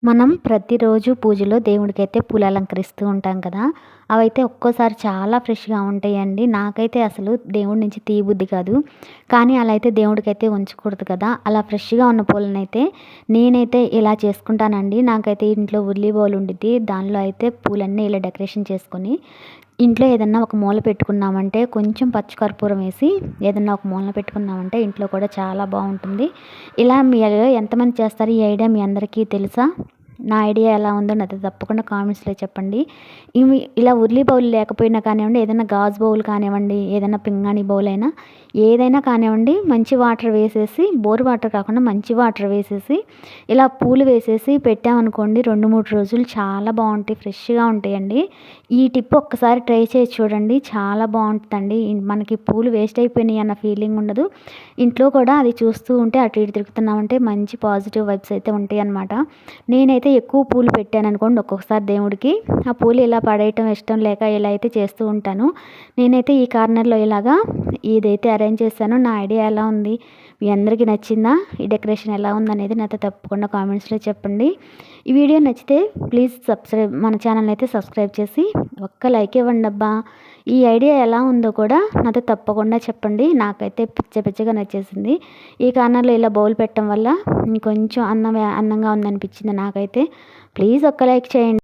మనం ప్రతిరోజు పూజలో దేవుడికైతే పూలు అలంకరిస్తూ ఉంటాం కదా! అవైతే ఒక్కోసారి చాలా ఫ్రెష్‌గా ఉంటాయండి. నాకైతే అసలు దేవుడి నుంచి తీయబుద్ధి కాదు. కానీ అలా అయితే దేవుడికైతే ఉంచకూడదు కదా! అలా ఫ్రెష్‌గా ఉన్న పూలనైతే నేనైతే ఇలా చేసుకుంటానండి. నాకైతే ఇంట్లో ఉర్లీ బౌల్ ఉండిద్ది. దానిలో అయితే పూలన్నీ ఇలా డెకరేషన్ చేసుకొని, ఇంట్లో ఏదన్నా ఒక మూల పెట్టుకున్నామంటే కొంచెం పచ్చకర్పూరం వేసి ఏదన్నా ఒక మూలన పెట్టుకున్నామంటే ఇంట్లో కూడా చాలా బావుంటుంది. ఇలా మీరు ఎంతమంది చేస్తారు? ఈ ఐడియా మీ అందరికీ తెలుసా? నా ఐడియా ఎలా ఉందో నాతో తప్పకుండా కామెంట్స్‌లో చెప్పండి. ఇలా ఉర్లీ బౌల్ లేకపోయినా కానివ్వండి, ఏదైనా గాజు బౌల్ కానివ్వండి, ఏదైనా పింగాణీ బౌల్ అయినా ఏదైనా కానివ్వండి, మంచి వాటర్ వేసేసి, బోర్ వాటర్ కాకుండా మంచి వాటర్ వేసేసి, ఇలా పూలు వేసేసి పెట్టామనుకోండి 2, 3 రోజులు చాలా బావుంటాయి. ఫ్రెష్‌గా ఉంటాయండి. ఈ టిప్ ఒక్కసారి ట్రై చేసి చూడండి. చాలా బావుంటదండి. మనకి పూలు వేస్ట్ అయిపోయినాయి అన్న ఫీలింగ్ ఉండదు. ఇంట్లో కూడా అది చూస్తూ ఉంటే అటు ఇటు తిరుగుతున్నామంటే మంచి పాజిటివ్ వైబ్స్ అయితే ఉంటాయన్నమాట. నేనైతే ఎక్కువ పూలు పెట్టాననుకోండి ఒక్కొక్కసారి దేవుడికి, ఆ పూలు ఇలా పడేయటం ఇష్టం లేక ఇలా అయితే చేస్తూ ఉంటాను. నేనైతే ఈ కార్నర్‌లో ఇలాగా ఇదైతే అరేంజ్ చేశాను. నా ఐడియా ఎలా ఉంది? మీ అందరికీ నచ్చిందా? ఈ డెకరేషన్ ఎలా ఉందనేది నాతో తప్పకుండా కామెంట్స్‌లో చెప్పండి. ఈ వీడియో నచ్చితే ప్లీజ్ మన ఛానల్‌ని అయితే సబ్స్క్రైబ్ చేసి ఒక్క లైక్ ఇవ్వండబ్బా! ఈ ఐడియా ఎలా ఉందో కూడా నాతో తప్పకుండా చెప్పండి. నాకైతే పిచ్చగా నచ్చేసింది. ఈ కార్నర్‌లో ఇలా బౌల్ పెట్టడం వల్ల ఇంకొంచెం అందంగా ఉందనిపించింది నాకైతే. ప్లీజ్ ఒక్క లైక్ చేయండి.